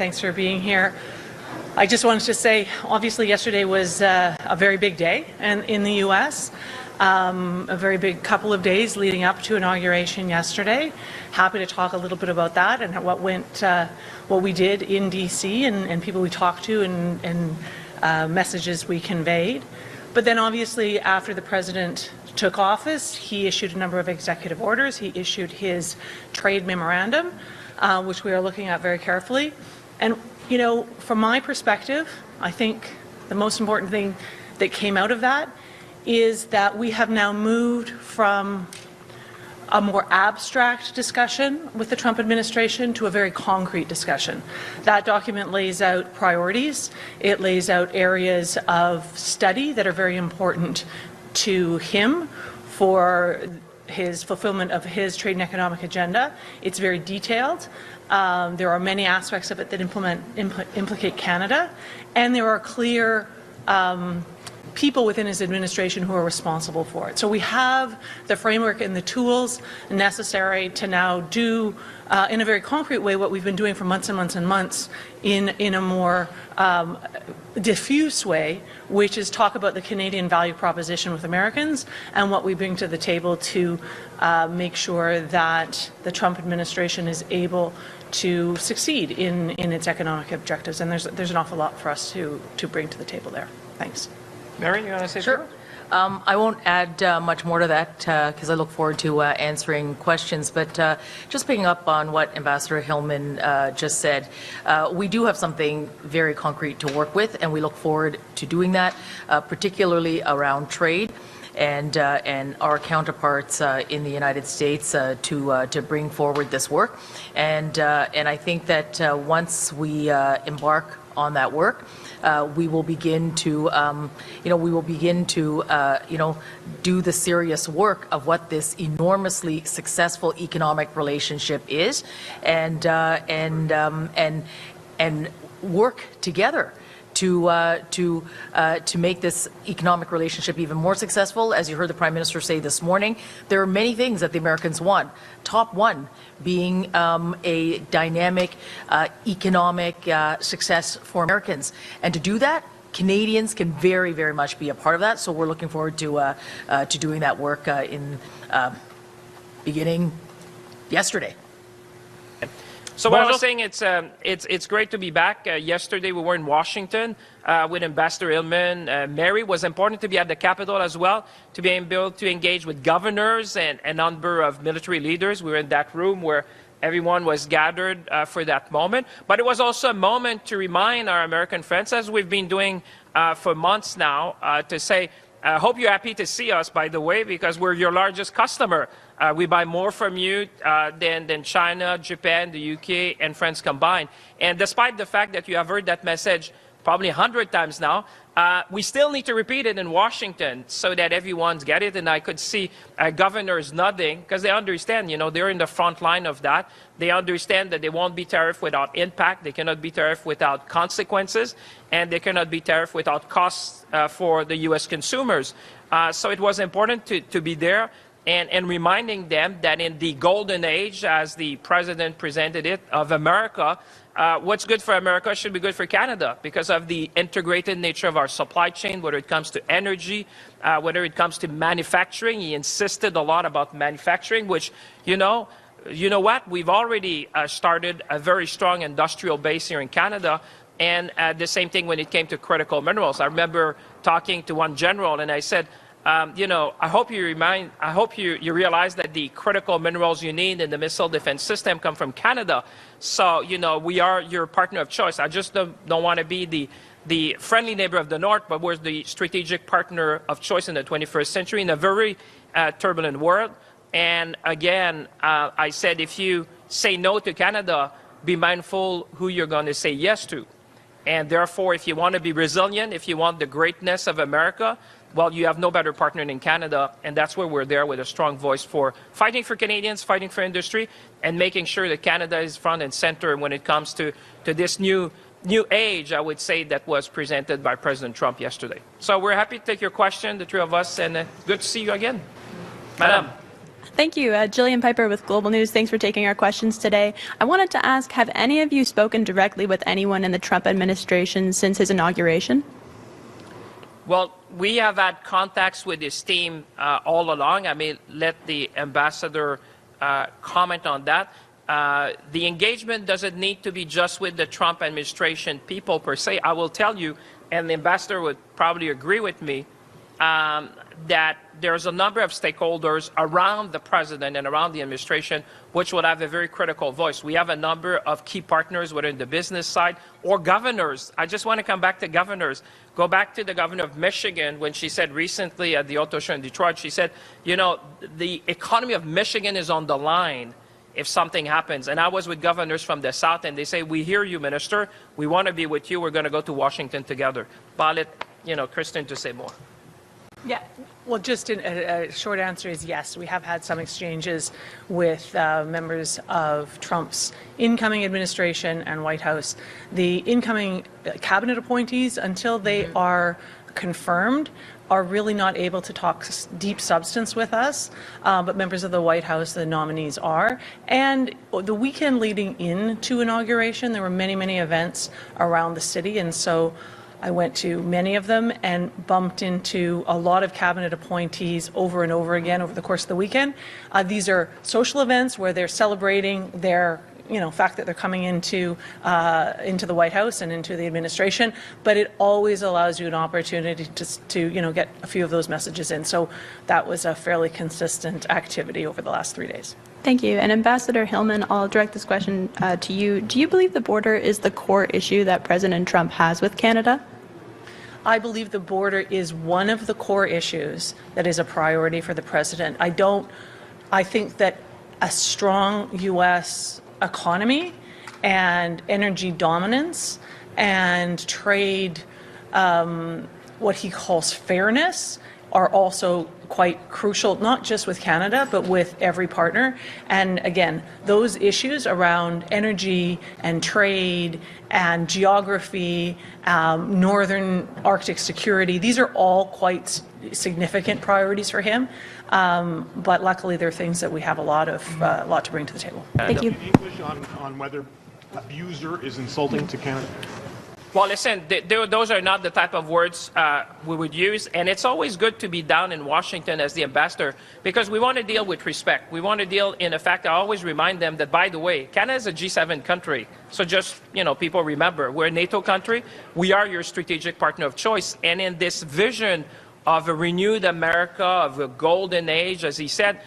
Thanks for being here. I just wanted to say, obviously, yesterday was a very big day in the U.S., a very big couple of days leading up to inauguration yesterday. Happy to talk a little bit about that and what we did in D.C. and people we talked to and messages we conveyed. But then, obviously, after the president took office, he issued a number of executive orders. He issued his trade memorandum, which we are looking at very carefully. And, you know, from my perspective, I think the most important thing that came out of that is that we have now moved from a more abstract discussion with the Trump administration to a very concrete discussion. That document lays out priorities. It lays out areas of study that are very important to him for his fulfillment of his trade and economic agenda. It's very detailed. There are many aspects of it that implicate Canada, and there are clear people within his administration who are responsible for it. So we have the framework and the tools necessary to now do, in a very concrete way, what we've been doing for months and months and months in a more diffuse way, which is talk about the Canadian value proposition with Americans and what we bring to the table to make sure that the Trump administration is able to succeed in its economic objectives. And there's an awful lot for us to bring to the table there. Thanks. Mary, you want to say Sure. I won't add much more to that because I look forward to answering questions. But just picking up on what Ambassador Hillman just said, we do have something very concrete to work with, and we look forward to doing that, particularly around trade and our counterparts in the United States to bring forward this work. And I think that once we embark on that work, we will begin to, do the serious work of what this enormously successful economic relationship is, and work together to make this economic relationship even more successful. As you heard the Prime Minister say this morning, there are many things that the Americans want. Top one being a dynamic economic success for Americans. And to do that, Canadians can very, very much be a part of that. So we're looking forward to doing that work beginning yesterday. So what I was saying, it's great to be back. Yesterday we were in Washington with Ambassador Hillman. Mary, was important to be at the Capitol as well, to be able to engage with governors and a number of military leaders. We were in that room where everyone was gathered for that moment. But it was also a moment to remind our American friends, as we've been doing for months now, to say, I hope you're happy to see us, by the way, because we're your largest customer. We buy more from you than China, Japan, the UK, and France combined. And despite the fact that you have heard that message probably 100 times now, we still need to repeat it in Washington so that everyone's get it. And I could see governors nodding because they understand, you know, they're in the front line of that. They understand that they won't be tariffed without impact. They cannot be tariffed without consequences. And they cannot be tariffed without costs for the U.S. consumers. So it was important to be there. And reminding them that in the golden age, as the president presented it, of America, what's good for America should be good for Canada because of the integrated nature of our supply chain, whether it comes to energy, whether it comes to manufacturing. He insisted a lot about manufacturing, which, you know what? We've already started a very strong industrial base here in Canada. And the same thing when it came to critical minerals. I remember talking to one general and I said, I hope you realize that the critical minerals you need in the missile defense system come from Canada. So, we are your partner of choice. I just don't want to be the friendly neighbor of the North, but we're the strategic partner of choice in the 21st century in a very turbulent world. And again, I said, if you say no to Canada, be mindful who you're going to say yes to. And therefore, if you want to be resilient, if you want the greatness of America, well, you have no better partner than Canada, and that's where we're there with a strong voice for fighting for Canadians, fighting for industry, and making sure that Canada is front and center when it comes to this new age, I would say, that was presented by President Trump yesterday. So we're happy to take your question, the three of us, and good to see you again. Madam. Thank you. Jillian Piper with Global News. Thanks for taking our questions today. I wanted to ask, have any of you spoken directly with anyone in the Trump administration since his inauguration? Well, we have had contacts with his team all along. I may let the ambassador comment on that. The engagement doesn't need to be just with the Trump administration people per se. I will tell you, and the ambassador would probably agree with me, that there's a number of stakeholders around the president and around the administration which would have a very critical voice. We have a number of key partners, whether in the business side or governors. I just want to come back to governors. Go back to the governor of Michigan when she said recently at the auto show in Detroit, she said, you know, the economy of Michigan is on the line if something happens. And I was with governors from the South, and they say, we hear you, Minister. We want to be with you. We're going to go to Washington together. But I'll let, Kristen to say more. Yeah, well, just a short answer is yes. We have had some exchanges with members of Trump's incoming administration and White House. The incoming cabinet appointees, until they are confirmed, are really not able to talk deep substance with us, but members of the White House, the nominees are. And the weekend leading into inauguration, there were many, many events around the city, and so I went to many of them and bumped into a lot of cabinet appointees over and over again over the course of the weekend. These are social events where they're celebrating their fact that they're coming into the White House and into the administration, but it always allows you an opportunity to get a few of those messages in. So that was a fairly consistent activity over the last 3 days. Thank you. And Ambassador Hillman, I'll direct this question to you. Do you believe the border is the core issue that President Trump has with Canada? I believe the border is one of the core issues that is a priority for the president. I think that a strong U.S. economy and energy dominance and trade, what he calls fairness, are also quite crucial, not just with Canada, but with every partner. And again, those issues around energy and trade and geography, northern Arctic security, these are all quite significant priorities for him. But luckily, they're things that we have a lot to bring to the table. Thank you. English on whether abuser is insulting to Canada? Well, listen, those are not the type of words we would use, and it's always good to be down in Washington as the ambassador because we want to deal with respect. We want to deal in the fact I always remind them that, by the way, Canada is a G7 country, so just, people remember, we're a NATO country, we are your strategic partner of choice, and in this vision of a renewed America, of a golden age, as he said,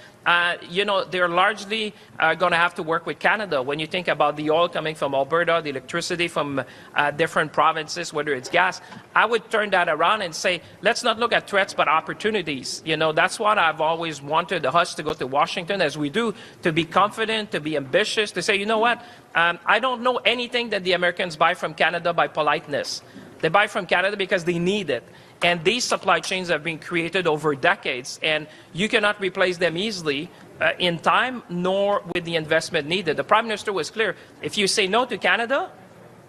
they're largely going to have to work with Canada. When you think about the oil coming from Alberta, the electricity from different provinces, whether it's gas, I would turn that around and say, let's not look at threats but opportunities. That's what I've always wanted us to go to Washington, as we do, to be confident, to be ambitious, to say, you know what, I don't know anything that the Americans buy from Canada by politeness. They buy from Canada because they need it. And these supply chains have been created over decades, and you cannot replace them easily in time, nor with the investment needed. The Prime Minister was clear. If you say no to Canada,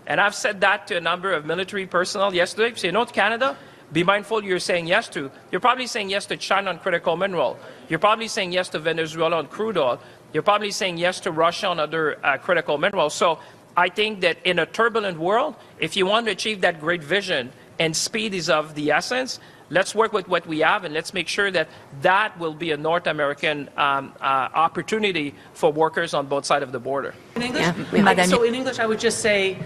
and I've said that to a number of military personnel yesterday, if you say no to Canada, be mindful you're saying yes to. You're probably saying yes to China on critical mineral. You're probably saying yes to Venezuela on crude oil. You're probably saying yes to Russia on other critical minerals. So I think that in a turbulent world, if you want to achieve that great vision, and speed is of the essence, let's work with what we have, and let's make sure that that will be a North American opportunity for workers on both sides of the border. In English? So in English, I would just say,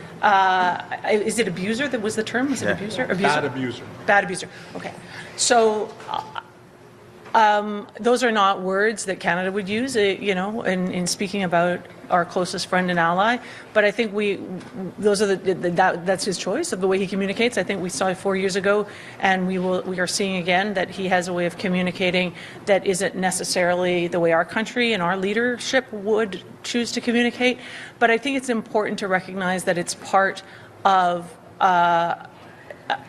is it abuser that was the term? Was it abuser? Bad abuser. Bad abuser. Okay. So those are not words that Canada would use, in speaking about our closest friend and ally. But I think those are that's his choice of the way he communicates. I think we saw 4 years ago, and we are seeing again that he has a way of communicating that isn't necessarily the way our country and our leadership would choose to communicate. But I think it's important to recognize that it's part of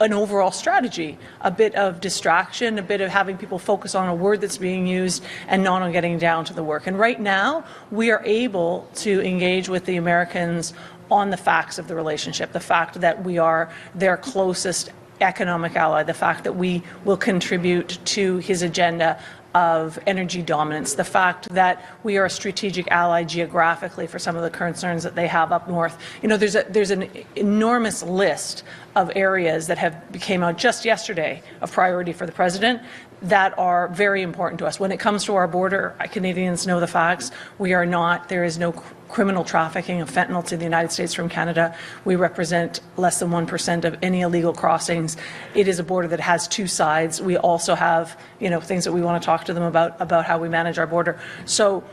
an overall strategy, a bit of distraction, a bit of having people focus on a word that's being used and not on getting down to the work. And right now, we are able to engage with the Americans on the facts of the relationship, the fact that we are their closest economic ally, the fact that we will contribute to his agenda of energy dominance, the fact that we are a strategic ally geographically for some of the concerns that they have up north. You know, there's an enormous list of areas that came out just yesterday of priority for the president that are very important to us. When it comes to our border, Canadians know the facts. There is no criminal trafficking of fentanyl to the United States from Canada. We represent less than 1% of any illegal crossings. It is a border that has two sides. We also have, you know, things that we want to talk to them about how we manage our border. So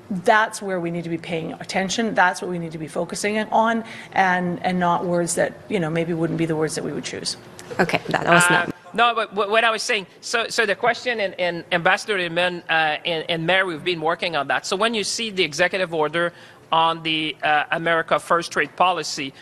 that's where we need to be paying attention. That's what we need to be focusing on, and not words that, you know, maybe wouldn't be the words that we would choose. Okay, that was not. No, but what I was saying, so the question, and Ambassador Hillman and Mary, we've been working on that. So when you see the executive order on the America First trade policy,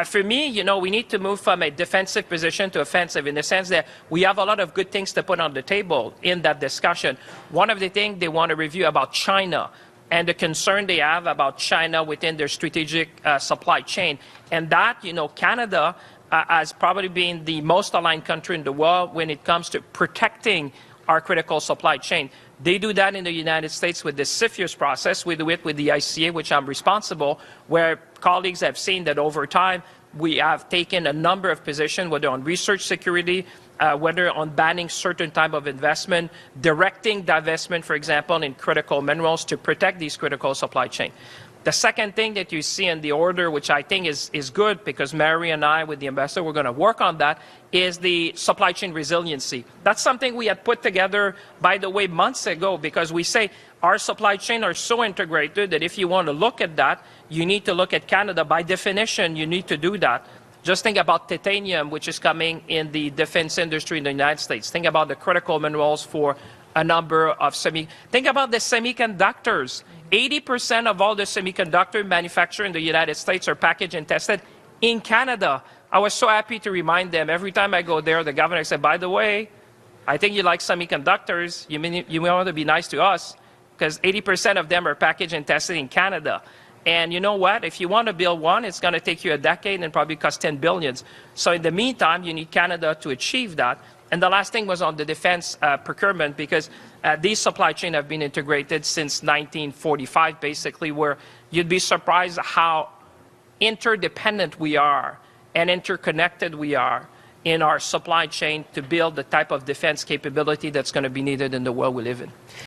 for me, you know, we need to move from a defensive position to offensive in the sense that we have a lot of good things to put on the table in that discussion. One of the things they want to review about China and the concern they have about China within their strategic supply chain. And that, you know, Canada as probably being the most aligned country in the world when it comes to protecting our critical supply chain. They do that in the United States with the CFIUS process. We do it with the ICA, which I'm responsible, where colleagues have seen that over time we have taken a number of positions, whether on research security, whether on banning certain type of investment, directing divestment, for example, in critical minerals to protect these critical supply chain. The second thing that you see in the order, which I think is good, because Mary and I, with the ambassador, we're going to work on that, is the supply chain resiliency. That's something we had put together, by the way, months ago, because we say our supply chain are so integrated that if you want to look at that, you need to look at Canada. By definition, you need to do that. Just think about titanium, which is coming in the defense industry in the United States. Think about the critical minerals for a number of Think about the semiconductors. 80% of all the semiconductor manufactured in the United States are packaged and tested in Canada. I was so happy to remind them every time I go there, the governor said, by the way, I think you like semiconductors. You want to be nice to us because 80% of them are packaged and tested in Canada. And you know what? If you want to build one, it's going to take you a decade and probably cost $10 billion. So in the meantime, you need Canada to achieve that. And the last thing was on the defense procurement, because these supply chains have been integrated since 1945, basically, where you'd be surprised how interdependent we are and interconnected we are in our supply chain to build the type of defense capability that's going to be needed in the world we live in.